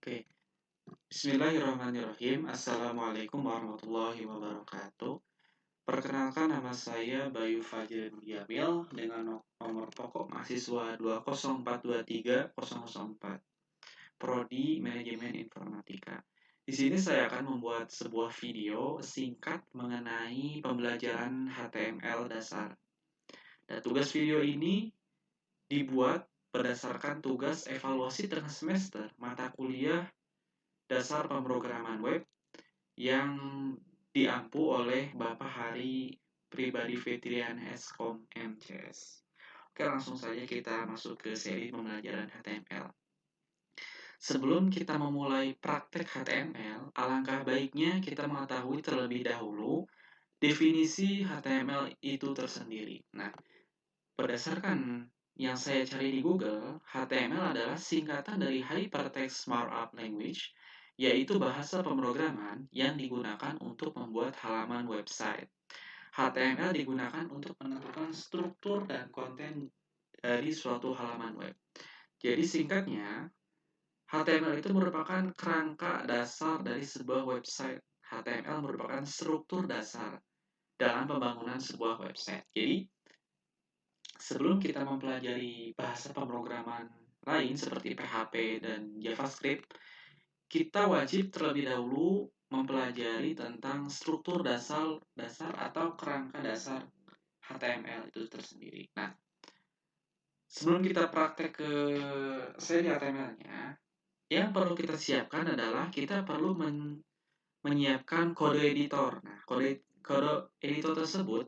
Oke, Bismillahirrahmanirrahim. Assalamualaikum warahmatullahi wabarakatuh. Perkenalkan, nama saya Bayu Fajrin Jamil dengan nomor pokok mahasiswa 20423-004, Prodi Manajemen Informatika. Di sini saya akan membuat sebuah video singkat mengenai pembelajaran HTML dasar. Dan tugas video ini dibuat berdasarkan tugas evaluasi tengah semester mata kuliah dasar pemrograman web yang diampu oleh Bapak Hari Pribadi Fitrian Eskom MCS. Oke, langsung saja kita masuk ke seri pembelajaran HTML. Sebelum kita memulai praktek HTML, alangkah baiknya kita mengetahui terlebih dahulu definisi HTML itu tersendiri. Nah, berdasarkan yang saya cari di Google, HTML adalah singkatan dari Hypertext Markup Language, yaitu bahasa pemrograman yang digunakan untuk membuat halaman website. HTML digunakan untuk menentukan struktur dan konten dari suatu halaman web. Jadi singkatnya, HTML itu merupakan kerangka dasar dari sebuah website. HTML merupakan struktur dasar dalam pembangunan sebuah website. Jadi, sebelum kita mempelajari bahasa pemrograman lain seperti PHP dan JavaScript, kita wajib terlebih dahulu mempelajari tentang struktur dasar atau kerangka dasar HTML itu tersendiri. Nah, sebelum kita praktek ke seri HTML-nya, yang perlu kita siapkan adalah kita perlu menyiapkan kode editor. Nah, kode editor tersebut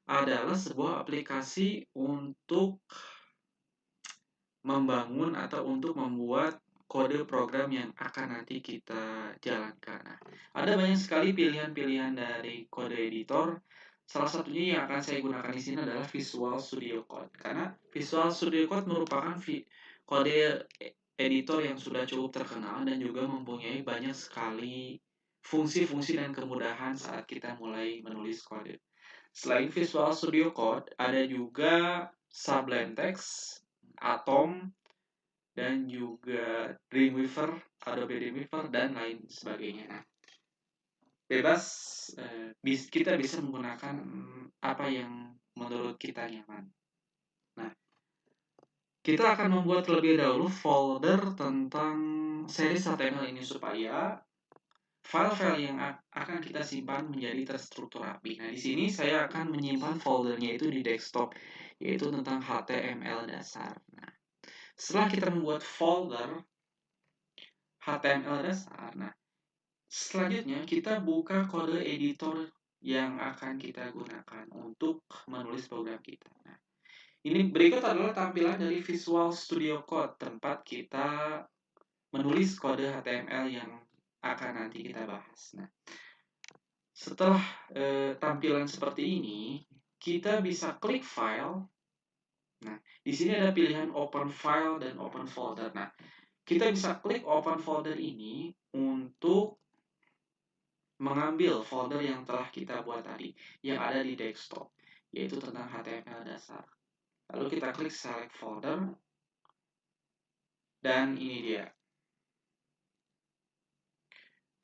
adalah sebuah aplikasi untuk membangun atau untuk membuat kode program yang akan nanti kita jalankan. Nah, ada banyak sekali pilihan-pilihan dari kode editor. Salah satunya yang akan saya gunakan di sini adalah Visual Studio Code. Karena Visual Studio Code merupakan kode editor yang sudah cukup terkenal dan juga mempunyai banyak sekali fungsi-fungsi dan kemudahan saat kita mulai menulis kode. Selain Visual Studio Code, ada juga Sublime Text, Atom, dan juga Dreamweaver, Adobe Dreamweaver, dan lain sebagainya. Nah, bebas, kita bisa menggunakan apa yang menurut kita nyaman. Nah, kita akan membuat terlebih dahulu folder tentang seri HTML ini supaya file-file yang akan kita simpan menjadi terstruktur rapi. Nah, di sini saya akan menyimpan foldernya itu di desktop, yaitu tentang HTML dasar. Nah, setelah kita membuat folder HTML dasar, nah, selanjutnya kita buka kode editor yang akan kita gunakan untuk menulis program kita. Nah, ini berikut adalah tampilan dari Visual Studio Code, tempat kita menulis kode HTML yang akan nanti kita bahas. Nah, setelah tampilan seperti ini, kita bisa klik file. Nah, di sini ada pilihan open file dan open folder. Nah, kita bisa klik open folder ini untuk mengambil folder yang telah kita buat tadi, yang ada di desktop, yaitu tentang HTML dasar. Lalu kita klik select folder, dan ini dia.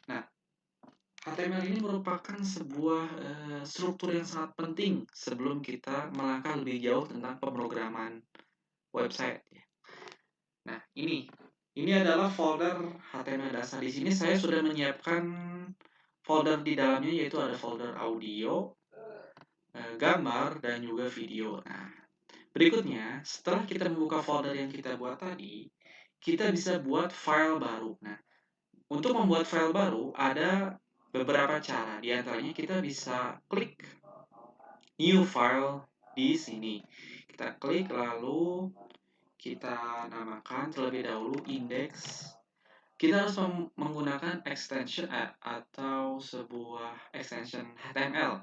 Nah, HTML ini merupakan sebuah struktur yang sangat penting sebelum kita melangkah lebih jauh tentang pemrograman website. Nah, ini adalah folder HTML dasar. Di sini saya sudah menyiapkan folder di dalamnya, yaitu ada folder audio, gambar, dan juga video. Nah, berikutnya, setelah kita membuka folder yang kita buat tadi, kita bisa buat file baru. Nah, untuk membuat file baru, ada beberapa cara. Di antaranya kita bisa klik new file di sini. Kita klik lalu kita namakan terlebih dahulu index. Kita harus menggunakan extension atau sebuah extension HTML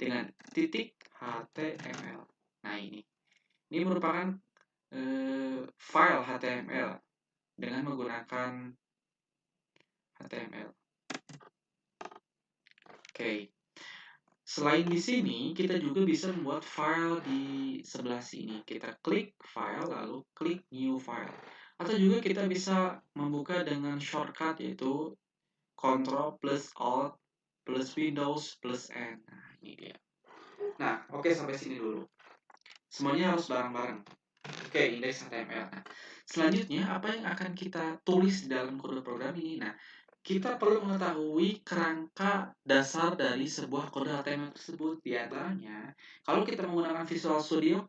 dengan titik HTML. Nah, ini merupakan file HTML dengan menggunakan HTML. Oke. Selain di sini, kita juga bisa membuat file di sebelah sini. Kita klik file, lalu klik new file. Atau juga kita bisa membuka dengan shortcut yaitu Ctrl plus Alt plus Windows plus N. Nah, ini dia. Nah, oke, sampai sini dulu. Semuanya harus bareng-bareng. Oke, indeks HTML. Nah, selanjutnya apa yang akan kita tulis di dalam kode program ini? Nah, kita perlu mengetahui kerangka dasar dari sebuah kode HTML tersebut. Di antaranya, kalau kita menggunakan Visual Studio,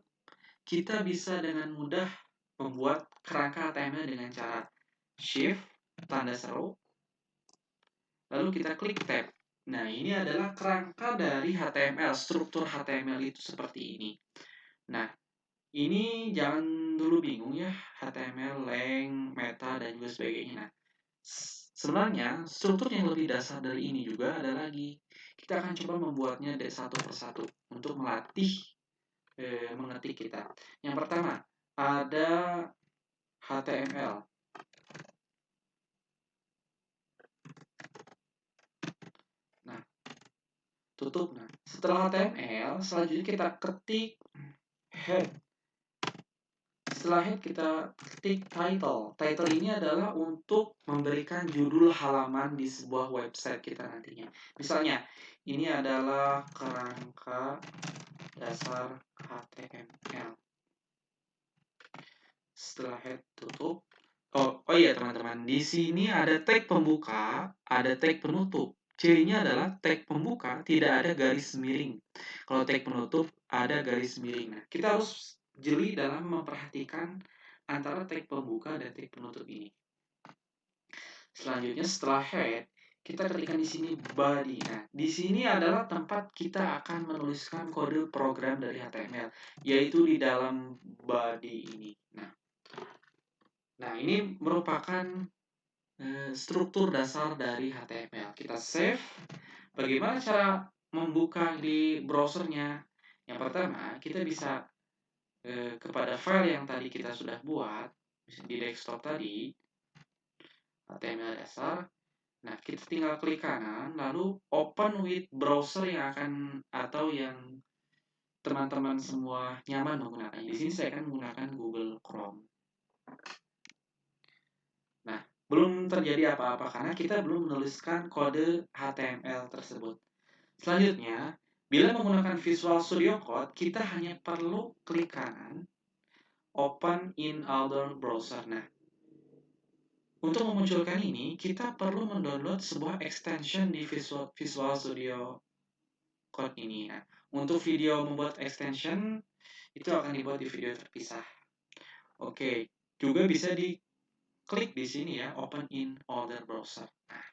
kita bisa dengan mudah membuat kerangka HTML dengan cara Shift, tanda seru, lalu kita klik Tab. Nah, ini adalah kerangka dari HTML, struktur HTML itu seperti ini. Nah, ini jangan dulu bingung ya, HTML, length, meta, dan juga sebagainya. Nah, sebenarnya struktur yang lebih dasar dari ini juga ada lagi. Kita akan coba membuatnya dari satu persatu untuk melatih mengetik kita. Yang pertama, ada HTML. Nah, tutup. Nah, setelah HTML, selanjutnya kita ketik head. Setelah head kita ketik title. Title ini adalah untuk memberikan judul halaman di sebuah website kita nantinya. Misalnya, ini adalah kerangka dasar HTML. Setelah head tutup. Oh iya teman-teman, di sini ada tag pembuka, ada tag penutup. Cirinya adalah tag pembuka tidak ada garis miring. Kalau tag penutup ada garis miring. Nah, kita harus jeli dalam memperhatikan antara tag pembuka dan tag penutup ini. Selanjutnya setelah head, kita ketikkan di sini body. Nah, di sini adalah tempat kita akan menuliskan kode program dari HTML, yaitu di dalam body ini. Nah, ini merupakan struktur dasar dari HTML. Kita save. Bagaimana cara membuka di browsernya? Yang pertama, kita bisa kepada file yang tadi kita sudah buat di desktop tadi, HTML dasar. Nah, kita tinggal klik kanan, lalu open with browser yang akan atau yang teman-teman semua nyaman menggunakan. Di sini saya akan menggunakan Google Chrome. Nah, belum terjadi apa-apa karena kita belum menuliskan kode HTML tersebut. Selanjutnya, bila menggunakan Visual Studio Code, kita hanya perlu klik kanan, open in other browser. Nah, untuk memunculkan ini, kita perlu mendownload sebuah extension di Visual Studio Code ini. Nah, untuk video membuat extension, itu akan dibuat di video terpisah. Oke, juga bisa diklik di sini ya, open in other browser. Nah,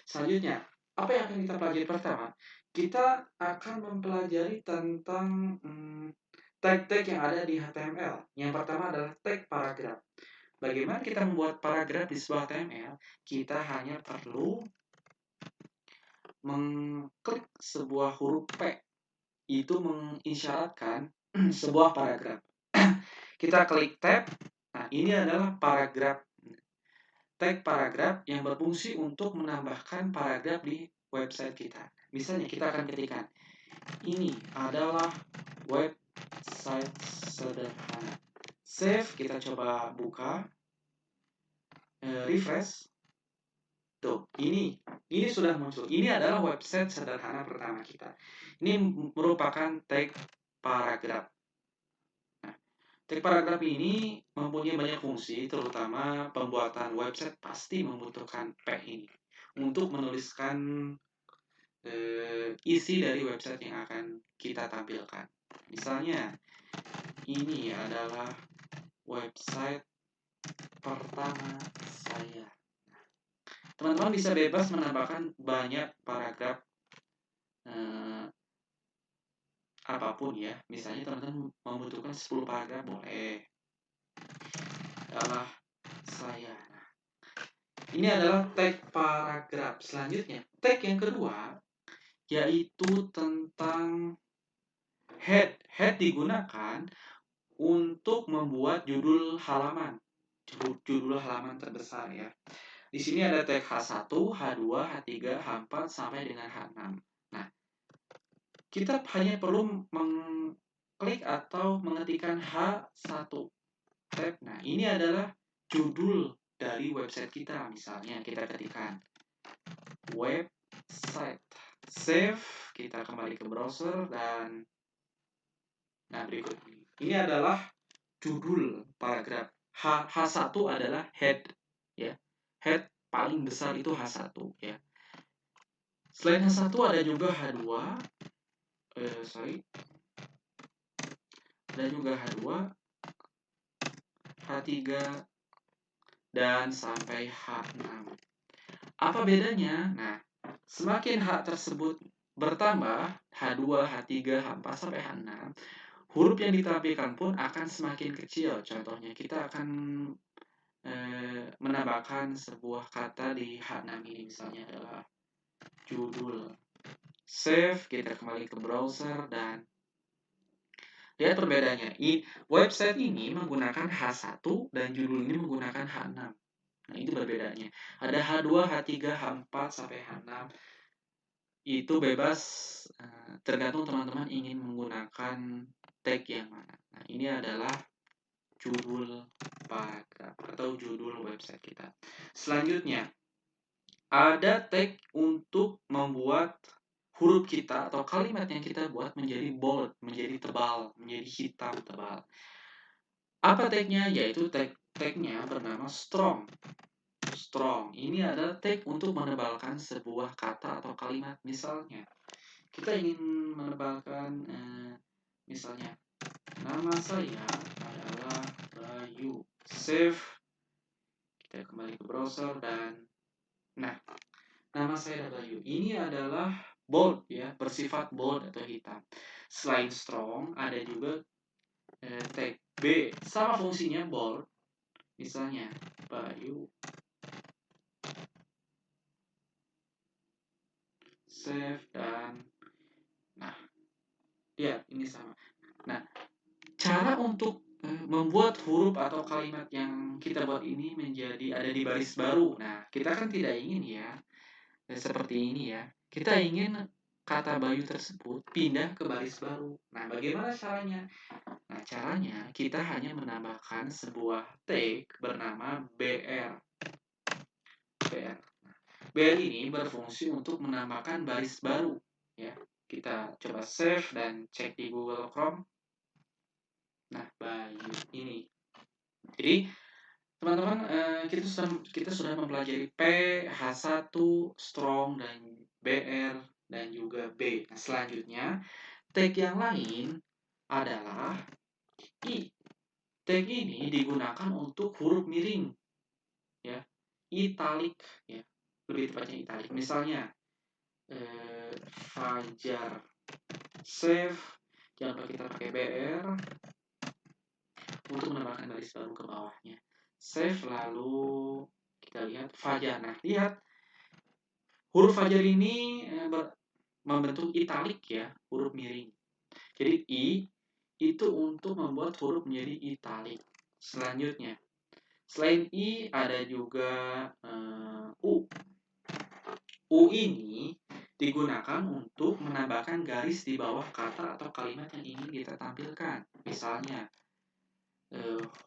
selanjutnya, apa yang akan kita pelajari pertama? Kita akan mempelajari tentang tag-tag yang ada di HTML. Yang pertama adalah tag paragraf. Bagaimana kita membuat paragraf di sebuah HTML? Kita hanya perlu mengklik sebuah huruf P. Itu mengisyaratkan sebuah paragraf. Kita klik tab. Nah, ini adalah paragraf. Tag paragraf yang berfungsi untuk menambahkan paragraf di website kita. Misalnya kita akan ketikkan, ini adalah website sederhana. Save, kita coba buka, refresh. Tuh, ini sudah muncul. Ini adalah website sederhana pertama kita. Ini merupakan tag paragraf. Nah, tag paragraf ini mempunyai banyak fungsi, terutama pembuatan website pasti membutuhkan P ini untuk menuliskan isi dari website yang akan kita tampilkan. Misalnya, ini adalah website pertama saya. Teman-teman bisa bebas menambahkan banyak paragraf apapun ya. Misalnya teman-teman membutuhkan 10 paragraf boleh. Adalah saya. Nah, ini adalah tag paragraf. Selanjutnya, tag yang kedua yaitu tentang head. Head digunakan untuk membuat judul halaman. Judul halaman terbesar ya. Di sini ada tag H1, H2, H3, H4 sampai dengan H6. Nah, kita hanya perlu mengklik atau mengetikkan H1 tab. Nah, ini adalah judul dari website kita. Misalnya kita ketikkan website, save, kita kembali ke browser, dan nah berikut ini adalah judul paragraf. H1 adalah head, ya. Head paling besar itu H1, ya. Selain H1 ada juga H2, ada juga H2, H3, dan sampai H6. Apa bedanya? Nah, semakin H tersebut bertambah, H2, H3, H4, sampai H6, huruf yang ditampilkan pun akan semakin kecil. Contohnya, kita akan menambahkan sebuah kata di H6 ini, misalnya adalah judul. Save, kita kembali ke browser, dan lihat perbedaannya. Website ini menggunakan H1 dan judul ini menggunakan H6. Nah, itu perbedaannya. Ada H2, H3, H4, sampai H6. Itu bebas, tergantung teman-teman ingin menggunakan tag yang mana. Nah, ini adalah judul paragraf atau judul website kita. Selanjutnya, ada tag untuk membuat huruf kita atau kalimat yang kita buat menjadi bold, menjadi tebal, menjadi hitam tebal. Apa tagnya? Yaitu tagnya bernama strong. Strong ini adalah tag untuk menebalkan sebuah kata atau kalimat. Misalnya, kita ingin menebalkan, misalnya, nama saya adalah Bayu. Save, kita kembali ke browser, dan nah, nama saya adalah Bayu. Ini adalah bold, ya, bersifat bold atau hitam. Selain strong, ada juga tag B, sama fungsinya bold. Misalnya, Bayu. Save, dan nah, lihat ini sama. Nah, cara untuk membuat huruf atau kalimat yang kita buat ini menjadi ada di baris baru. Nah, kita kan tidak ingin, ya, seperti ini, ya. Kita ingin kata Bayu tersebut pindah ke baris baru. Nah, bagaimana caranya? Nah, caranya kita hanya menambahkan sebuah tag bernama BR. BR. BR ini berfungsi untuk menambahkan baris baru, ya. Kita coba save dan cek di Google Chrome. Nah, Bayu ini. Jadi, teman-teman, kita sudah mempelajari P, H1, strong, dan BR, dan juga B. Nah, selanjutnya, tag yang lain adalah I. Tag ini digunakan untuk huruf miring, ya, italik, ya, lebih tepatnya italik. Misalnya, Fajar. Save, jangan lupa kita pakai BR untuk menambahkan baris baru ke bawahnya. Save, lalu kita lihat Fajar. Nah, lihat huruf Fajar ini membentuk italik, ya, huruf miring. Jadi I itu untuk membuat huruf menjadi italik. Selanjutnya, selain I ada juga U. U ini digunakan untuk menambahkan garis di bawah kata atau kalimat yang ingin kita tampilkan. Misalnya,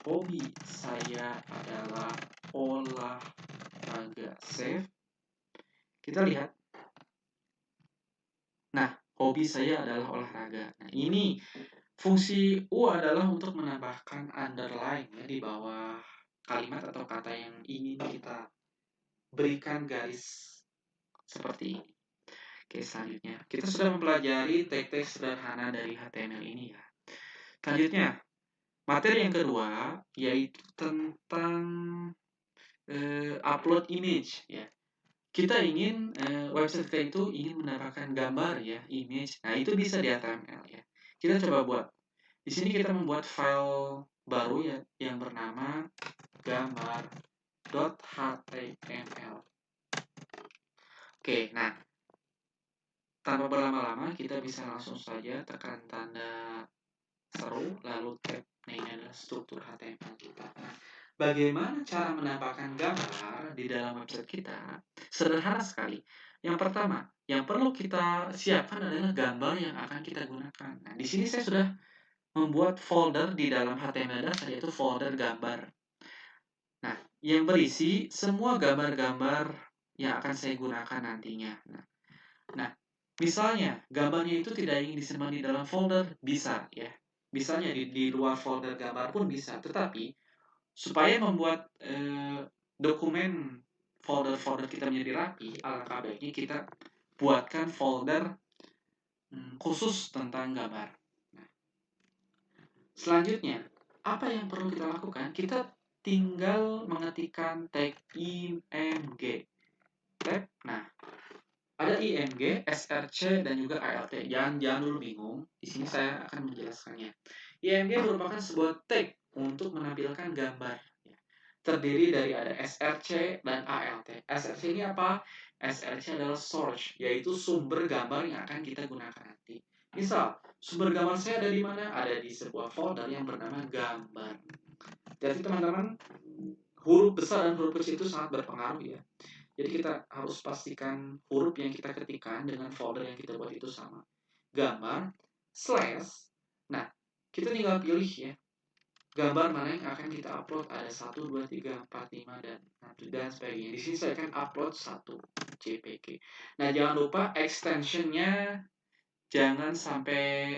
hobi saya adalah olahraga. Save. Kita lihat. Nah, hobi saya adalah olahraga. Nah, ini fungsi U adalah untuk menambahkan underline, ya, di bawah kalimat atau kata yang ingin kita berikan garis seperti ini. Oke, selanjutnya kita sudah mempelajari tag-tag sederhana dari HTML ini, ya. Selanjutnya, materi yang kedua yaitu tentang upload image, ya. Kita ingin website kita itu ingin mendapatkan gambar, ya, image. Nah, itu bisa di HTML, ya. Kita coba buat. Di sini kita membuat file baru, ya, yang bernama gambar.html. Oke, nah, tanpa berlama-lama kita bisa langsung saja tekan tanda seru, lalu tab. Nah, ini adalah struktur HTML kita. Nah, bagaimana cara menambahkan gambar di dalam website kita? Sederhana sekali. Yang pertama, yang perlu kita siapkan adalah gambar yang akan kita gunakan. Nah, di sini saya sudah membuat folder di dalam HTML dasar, yaitu folder gambar. Nah, yang berisi semua gambar-gambar yang akan saya gunakan nantinya. Nah, misalnya gambarnya itu tidak ingin disimpan di dalam folder, bisa ya. Misalnya di luar folder gambar pun bisa. Tetapi supaya membuat dokumen folder-folder kita menjadi rapi, alangkah baiknya kita buatkan folder khusus tentang gambar. Nah, selanjutnya, apa yang perlu kita lakukan? Kita tinggal mengetikkan tag img tab. Nah, ada img, src, dan juga alt. Jangan dulu bingung. Di sini saya akan menjelaskannya. img merupakan sebuah tag untuk menampilkan gambar. Terdiri dari ada src dan alt. Src ini apa? src adalah source, yaitu sumber gambar yang akan kita gunakan nanti. Misal, sumber gambar saya ada di mana? Ada di sebuah folder yang bernama gambar. Jadi teman-teman, huruf besar dan huruf kecil itu sangat berpengaruh ya. Jadi kita harus pastikan huruf yang kita ketikkan dengan folder yang kita buat itu sama. Gambar, slash. Nah, kita tinggal pilih ya. Gambar mana yang akan kita upload. Ada 1, 2, 3, 4, 5, dan sebagainya. Di sini saya akan upload 1 JPG. Nah, jangan lupa extensionnya jangan sampai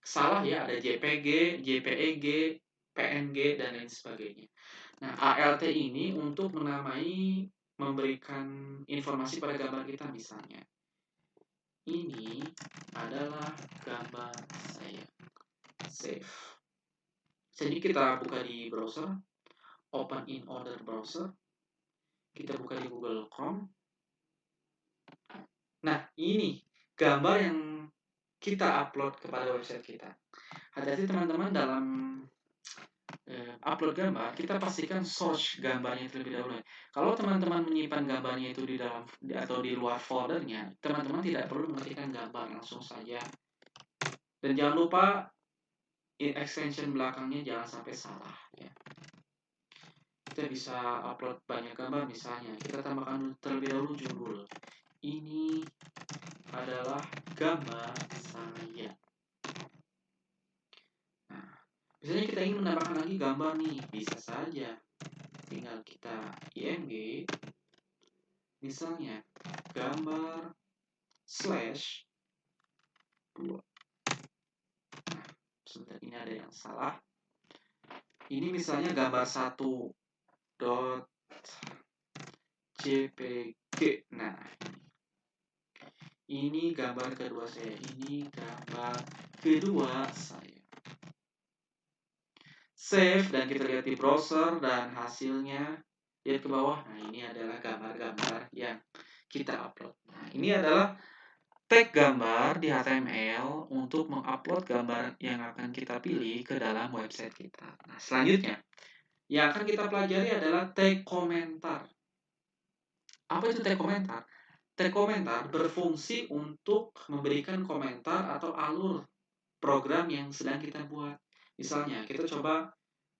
salah ya. Ada JPG, JPEG, PNG, dan lain sebagainya. Nah, ALT ini untuk menamai, memberikan informasi pada gambar kita. Misalnya, ini adalah gambar saya. Save. Jadi kita buka di browser, open in other browser, kita buka di Google Chrome. Nah, ini gambar yang kita upload kepada website kita. Hati-hati teman-teman dalam upload gambar, kita pastikan source gambarnya terlebih dahulu. Kalau teman-teman menyimpan gambarnya itu di dalam atau di luar foldernya, teman-teman tidak perlu mengetikkan gambar, langsung saja. Dan jangan lupa extension belakangnya jangan sampai salah ya. Kita bisa upload banyak gambar, misalnya kita tambahkan terlebih dahulu judul. Ini adalah gambar saya. Nah, misalnya kita ingin menambahkan lagi gambar nih, bisa saja. Tinggal kita img, misalnya gambar slash 2. Nah, sebentar, ini ada yang salah. Ini misalnya gambar 1.jpg. Nah, ini gambar kedua saya. Ini gambar kedua saya. Save, dan kita lihat di browser dan hasilnya. Lihat ke bawah. Nah, ini adalah gambar-gambar yang kita upload. Nah, ini adalah tag gambar di HTML untuk mengupload gambar yang akan kita pilih ke dalam website kita. Nah, selanjutnya yang akan kita pelajari adalah tag komentar. Apa itu tag komentar? Tag komentar berfungsi untuk memberikan komentar atau alur program yang sedang kita buat. Misalnya, kita coba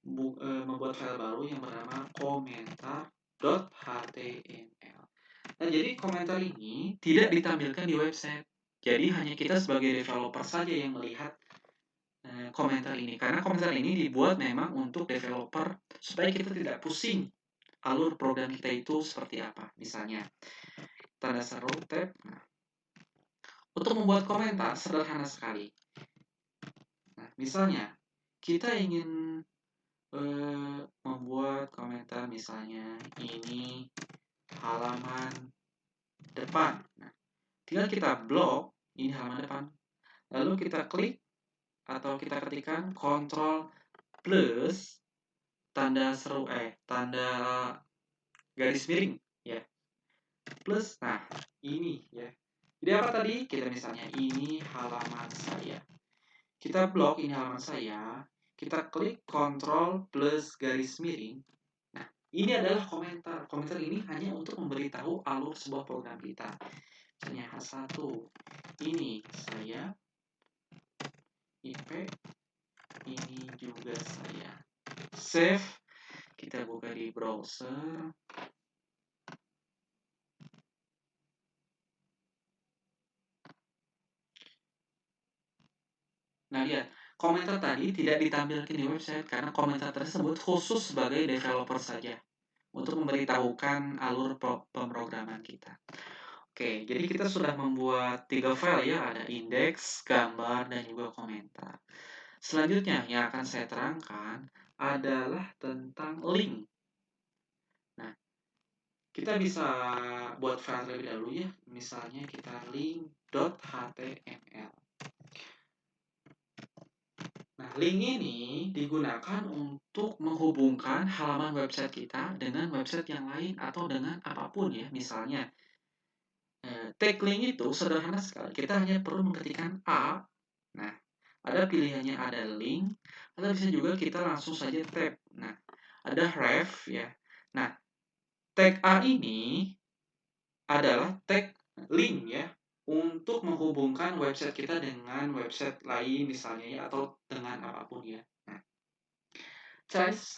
membuat file baru yang bernama komentar.html. Nah, jadi komentar ini tidak ditampilkan di website. Jadi hanya kita sebagai developer saja yang melihat komentar ini. Karena komentar ini dibuat memang untuk developer supaya kita tidak pusing alur program kita itu seperti apa. Misalnya, tanda seru tab. Nah, untuk membuat komentar sederhana sekali. Nah, misalnya kita ingin membuat komentar, misalnya ini halaman depan. Nah, tinggal kita blok ini halaman depan. Lalu kita klik atau kita ketikkan Ctrl plus tanda seru tanda garis miring ya. Plus, nah ini ya. Jadi apa tadi? Kita misalnya ini halaman saya. Kita blok ini halaman saya. Kita klik Ctrl plus garis miring. Nah, ini adalah komentar. Komentar ini hanya untuk memberitahu alur sebuah program kita. Misalnya H1. Ini saya. IP. Ini juga saya. Save. Kita buka di browser. Nah, lihat. Komentar tadi tidak ditampilkan di website karena komentar tersebut khusus sebagai developer saja. untuk memberitahukan alur pemrograman kita. Oke, jadi kita sudah membuat 3 file ya, ada indeks, gambar, dan juga komentar. Selanjutnya yang akan saya terangkan adalah tentang link. Nah, kita bisa buat file terlebih dahulu ya, misalnya kita link.html. Nah, link ini digunakan untuk menghubungkan halaman website kita dengan website yang lain atau dengan apapun ya, misalnya tag link itu sederhana sekali. Kita hanya perlu mengetikkan A. Nah, ada pilihannya, ada link, atau bisa juga kita langsung saja tab. Nah, ada ref ya. Nah, tag A ini adalah tag link ya, untuk menghubungkan website kita dengan website lain misalnya ya, atau dengan apapun ya. Nah,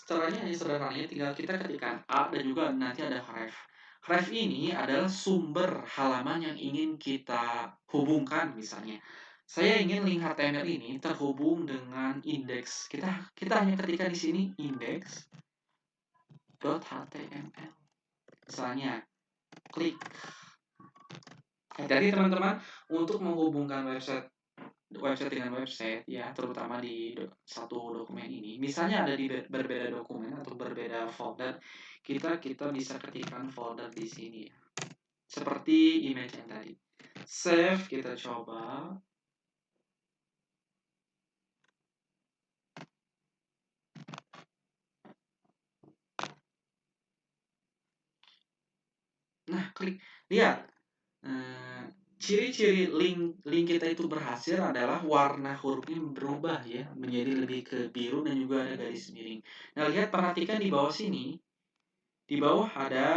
caranya hanya sederhana, tinggal kita ketikkan A dan juga nanti ada ref. Ref ini adalah sumber halaman yang ingin kita hubungkan misalnya. Saya ingin link HTML ini terhubung dengan indeks. Kita hanya ketikkan di sini index.html. Misalnya, klik. Jadi teman-teman, untuk menghubungkan website dengan website ya, terutama di satu dokumen ini, misalnya ada di berbeda dokumen atau berbeda folder, kita bisa ketikkan folder di sini ya, seperti image yang tadi. Save, kita coba. Nah, klik, lihat. Ciri-ciri link kita itu berhasil adalah warna hurufnya berubah ya, menjadi lebih ke biru dan juga ada garis miring. Nah, lihat, perhatikan di bawah sini. Di bawah ada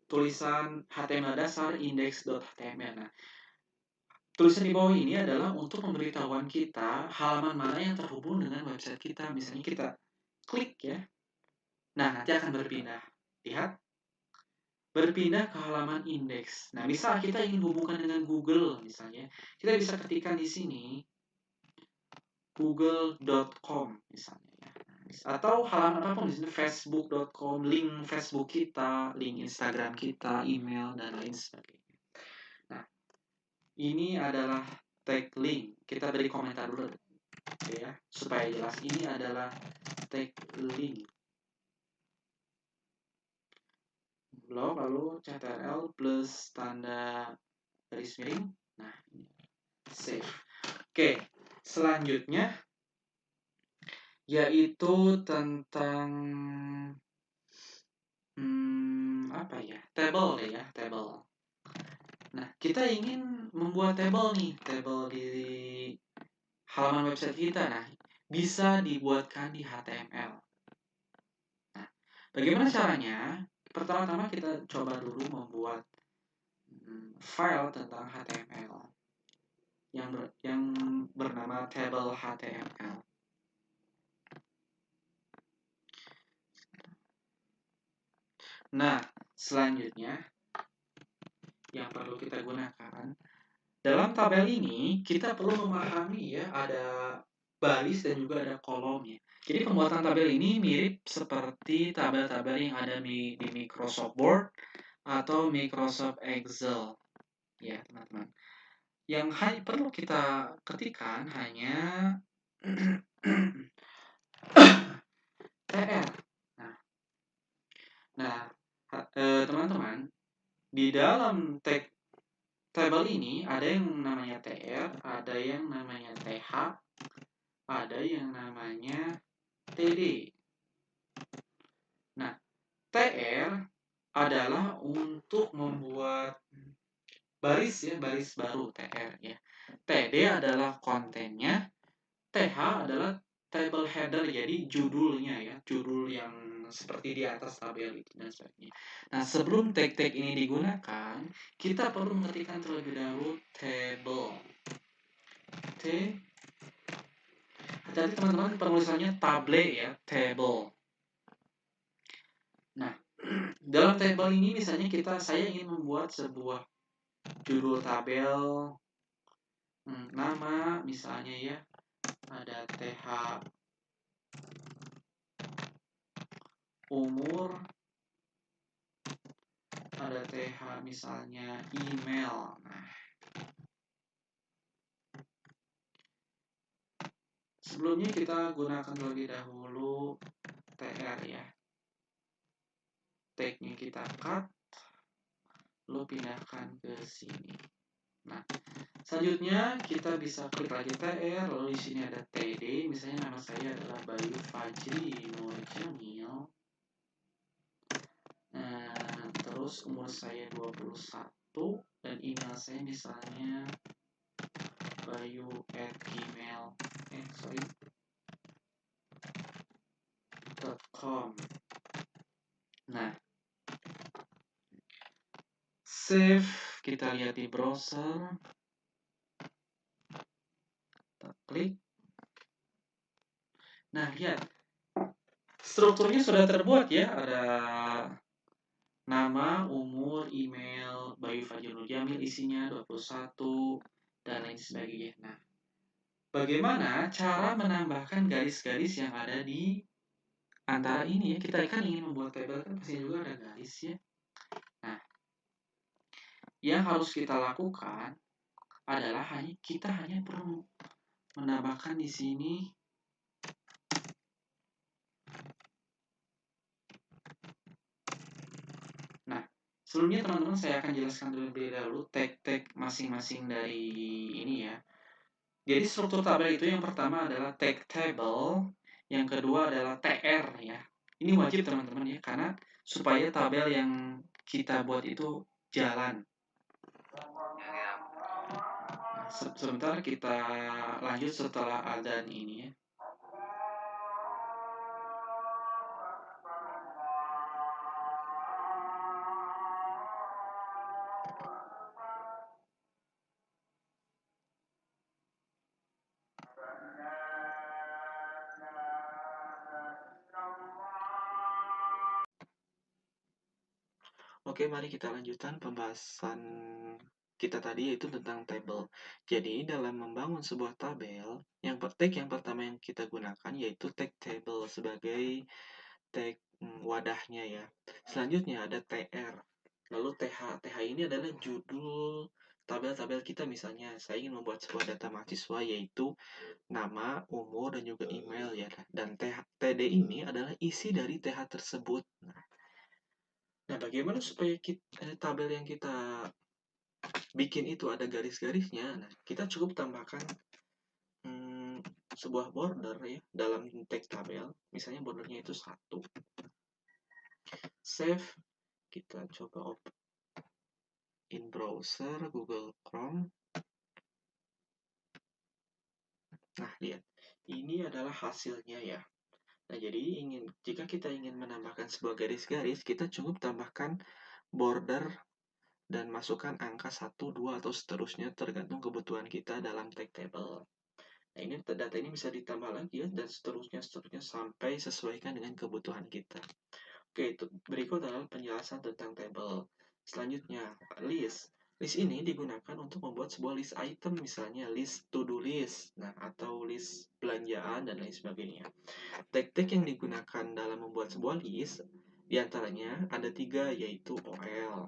tulisan HTML dasar index.html. Nah, tulisan di bawah ini adalah untuk pemberitahuan kita halaman mana yang terhubung dengan website kita. Misalnya kita klik ya. Nah, nanti akan berpindah. Lihat, berpindah ke halaman indeks. Nah, misal kita ingin hubungkan dengan Google misalnya, kita bisa ketikkan di sini google.com misalnya ya. Atau halaman apapun di sini, facebook.com, link Facebook kita, link Instagram kita, email dan lain sebagainya. Nah, ini adalah tag link. Kita beri komentar dulu ya, supaya jelas. Ini adalah tag link. Lalu CTRL plus tanda garis miring. Nah, ini save. Oke, selanjutnya yaitu tentang apa ya? Table ya, table. Nah, kita ingin membuat table nih, table di halaman website kita. Nah, bisa dibuatkan di HTML. Nah, bagaimana caranya? Pertama-tama kita coba dulu membuat file tentang HTML yang bernama table HTML. Nah, selanjutnya yang perlu kita gunakan dalam tabel ini, kita perlu memahami ya, ada baris dan juga ada kolomnya. Jadi pembuatan tabel ini mirip seperti tabel-tabel yang ada di Microsoft Word atau Microsoft Excel. Ya, teman-teman. Yang perlu kita ketikkan hanya TR. Nah, teman-teman, di dalam tabel ini ada yang namanya TR, ada yang namanya TH, ada yang namanya TD. Nah, TR adalah untuk membuat baris ya, baris baru TR ya. TD adalah kontennya, TH adalah table header, jadi judulnya ya, judul yang seperti di atas tabel itu dan sebagainya. Nah, sebelum tag-tag ini digunakan, kita perlu mengetikkan terlebih dahulu table. Jadi teman-teman, penulisannya table ya, table. Nah, dalam table ini misalnya saya ingin membuat sebuah judul tabel, nama misalnya ya, ada TH umur ada TH misalnya email. Nah, sebelumnya kita gunakan terlebih dahulu TR ya. Tag-nya kita cut, lalu pindahkan ke sini. Nah, selanjutnya kita bisa klik lagi TR, lalu di sini ada TD, misalnya nama saya adalah Bayu Fajri Mujamil. Nah, terus umur saya 21 dan email saya misalnya bayu@gmail.com. Nah, save, kita lihat di browser. Kita klik. Nah, lihat. Strukturnya sudah terbuat ya. Ada nama, umur, email, Bayu Fajri Nurjamil, isinya 21, dan lain sebagainya. Nah, bagaimana cara menambahkan garis-garis yang ada di antara ini ya? Kita kan ingin membuat tabel kan pasti juga ada garis ya. Nah, yang harus kita lakukan adalah kita hanya perlu menambahkan di sini sebelumnya teman-teman saya akan jelaskan terlebih dahulu tag-tag masing-masing dari ini ya. Jadi struktur tabel itu yang pertama adalah tag table, yang kedua adalah TR ya. Ini wajib teman-teman ya, karena supaya tabel yang kita buat itu jalan. Nah, sebentar kita lanjut setelah adzan ini ya. Oke, mari kita lanjutkan pembahasan kita tadi yaitu tentang tabel. Jadi, dalam membangun sebuah tabel, tag yang pertama yang kita gunakan yaitu tag table sebagai tag wadahnya ya. Selanjutnya ada TR. Lalu TH. TH ini adalah judul tabel-tabel kita, misalnya saya ingin membuat sebuah data mahasiswa yaitu nama, umur, dan juga email ya. Dan TD ini adalah isi dari TH tersebut. Nah, bagaimana supaya tabel yang kita bikin itu ada garis-garisnya? Nah, kita cukup tambahkan sebuah border ya dalam tag tabel. Misalnya bordernya itu 1. Save. Kita coba open in browser Google Chrome. Nah, lihat. Ini adalah hasilnya ya. Nah, jadi jika kita ingin menambahkan sebuah garis-garis, kita cukup tambahkan border dan masukkan angka 1, 2, atau seterusnya tergantung kebutuhan kita dalam tag table. Nah, ini data ini bisa ditambah lagi ya, dan seterusnya sampai sesuaikan dengan kebutuhan kita. Oke, itu berikut adalah penjelasan tentang table. Selanjutnya, list. List ini digunakan untuk membuat sebuah list item, misalnya list to-do list, nah, atau list belanjaan, dan lain sebagainya. Tag-tag yang digunakan dalam membuat sebuah list, diantaranya ada 3, yaitu OL.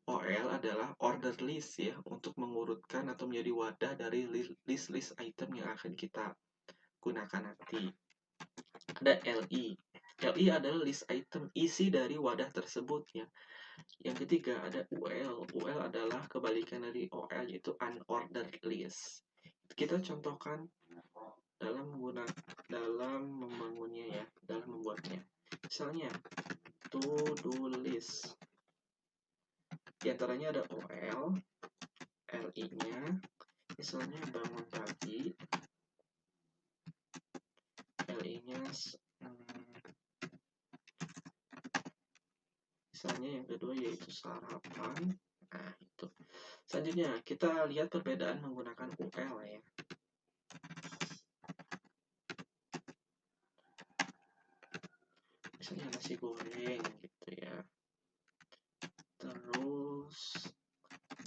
OL adalah order list ya, untuk mengurutkan atau menjadi wadah dari list-list item yang akan kita gunakan nanti. Ada LI. LI adalah list item isi dari wadah tersebut ya. Yang ketiga ada UL. UL adalah kebalikan dari OL, yaitu unordered list. Kita contohkan dalam membangunnya ya, dalam membuatnya. Misalnya to-do list. Di antaranya ada OL, LI-nya, misalnya bangun pagi, LI-nya misalnya yang kedua yaitu sarapan. Nah, itu. Selanjutnya kita lihat perbedaan menggunakan UL ya. Misalnya nasi goreng gitu ya. Terus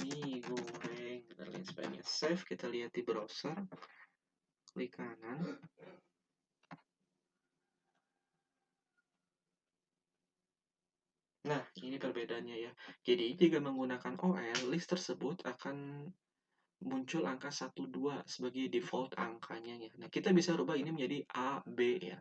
mie goreng dan lain sebagainya. Save, kita lihat di browser. Klik kanan. Nah, ini perbedaannya ya. Jadi, jika menggunakan OL, list tersebut akan muncul angka 12 sebagai default angkanya ya. Nah, kita bisa rubah ini menjadi A, B ya.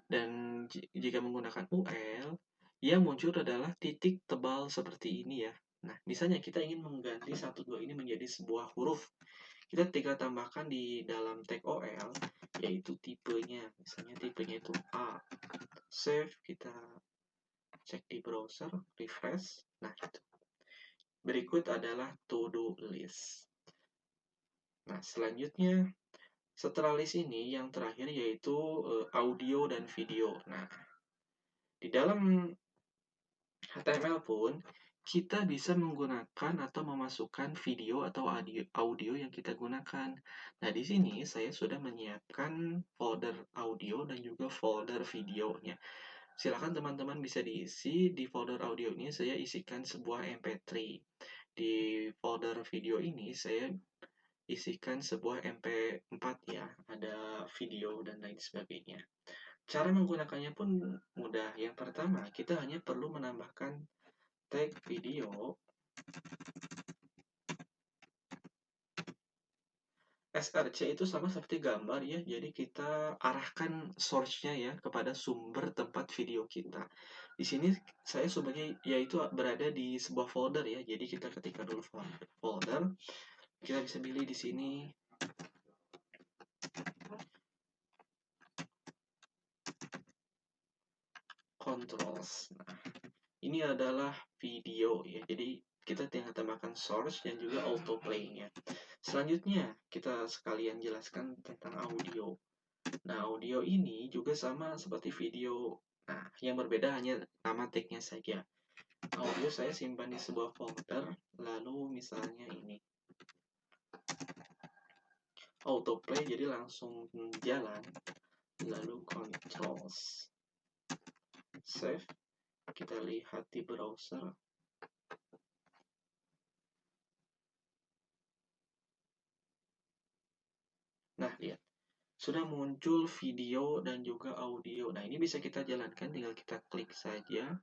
Dan jika menggunakan UL, yang muncul adalah titik tebal seperti ini ya. Nah, misalnya kita ingin mengganti 12 ini menjadi sebuah huruf. Kita tinggal tambahkan di dalam tag OL, yaitu tipenya. Misalnya tipenya itu A. Save, kita cek di browser, refresh. Nah, itu. Berikut adalah to-do list. Nah, selanjutnya, setelah list ini, yang terakhir yaitu audio dan video. Nah, di dalam HTML pun, kita bisa menggunakan atau memasukkan video atau audio yang kita gunakan. Nah, di sini saya sudah menyiapkan folder audio dan juga folder videonya. Silakan teman-teman bisa diisi. Di folder audio ini saya isikan sebuah MP3. Di folder video ini saya isikan sebuah MP4 ya, ada video dan lain sebagainya. Cara menggunakannya pun mudah. Yang pertama, kita hanya perlu menambahkan tag video src itu sama seperti gambar ya. Jadi kita arahkan source-nya ya kepada sumber tempat video kita. Di sini saya sumbernya yaitu berada di sebuah folder ya. Jadi kita ketikkan dulu folder. Kita bisa pilih di sini controls. Nah, ini adalah video ya. Jadi kita tinggal tambahkan source dan juga autoplay-nya. Selanjutnya, kita sekalian jelaskan tentang audio. Nah, audio ini juga sama seperti video. Nah, yang berbeda hanya nama tag-nya saja. Audio saya simpan di sebuah folder, lalu misalnya ini. Autoplay jadi langsung jalan, lalu controls. Save, kita lihat di browser. Nah, lihat. Sudah muncul video dan juga audio. Nah, ini bisa kita jalankan, tinggal kita klik saja.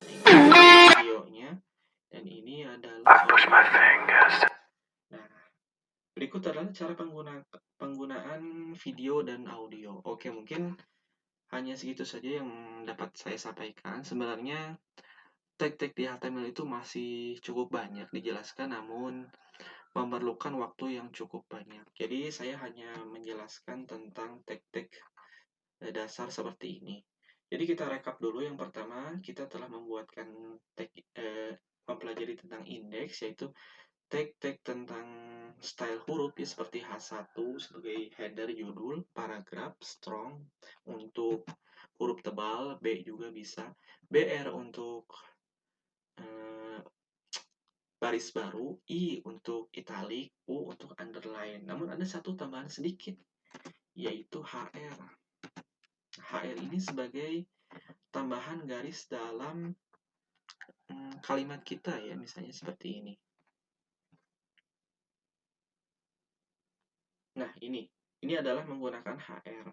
Videonya. Dan ini adalah audio. Nah, berikut adalah cara penggunaan video dan audio. Oke, mungkin hanya segitu saja yang dapat saya sampaikan. Sebenarnya tag-tag di HTML itu masih cukup banyak dijelaskan, namun memerlukan waktu yang cukup banyak. Jadi saya hanya menjelaskan tentang tag-tag dasar seperti ini. Jadi kita rekap dulu. Yang pertama, kita telah membuatkan tag, mempelajari tentang indeks, yaitu tag-tag tentang style huruf ya, seperti H1 sebagai header judul, paragraf, strong untuk huruf tebal, B juga bisa, BR untuk eh, baris baru, I untuk italic, U untuk underline. Namun ada satu tambahan sedikit, yaitu HR. HR ini sebagai tambahan garis dalam kalimat kita ya, misalnya seperti ini. Nah, ini adalah menggunakan HR.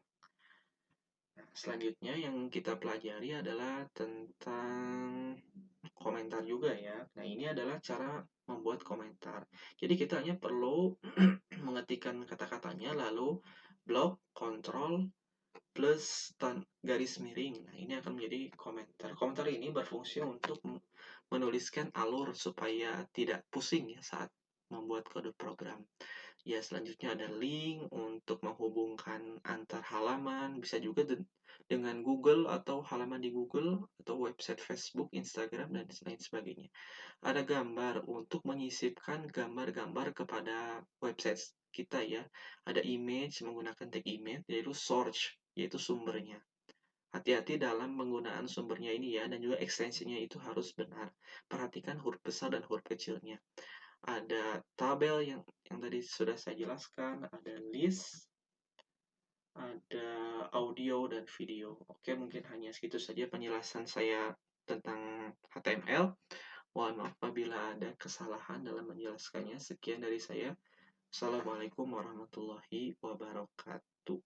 Nah, selanjutnya yang kita pelajari adalah tentang komentar juga ya. Nah, ini adalah cara membuat komentar. Jadi kita hanya perlu mengetikkan kata-katanya, lalu blok, kontrol, plus garis miring. Nah, ini akan menjadi komentar. Komentar ini berfungsi untuk menuliskan alur supaya tidak pusing ya saat membuat kode program. Ya, selanjutnya ada link untuk menghubungkan antar halaman, bisa juga dengan Google atau halaman di Google atau website Facebook, Instagram, dan lain sebagainya. Ada gambar untuk menyisipkan gambar-gambar kepada website kita ya. Ada image menggunakan tag image, yaitu source, yaitu sumbernya. Hati-hati dalam penggunaan sumbernya ini ya, dan juga ekstensinya itu harus benar. Perhatikan huruf besar dan huruf kecilnya. Ada tabel yang tadi sudah saya jelaskan, ada list, ada audio dan video. Oke, mungkin hanya segitu saja penjelasan saya tentang HTML. Mohon maaf apabila ada kesalahan dalam menjelaskannya. Sekian dari saya. Assalamualaikum warahmatullahi wabarakatuh.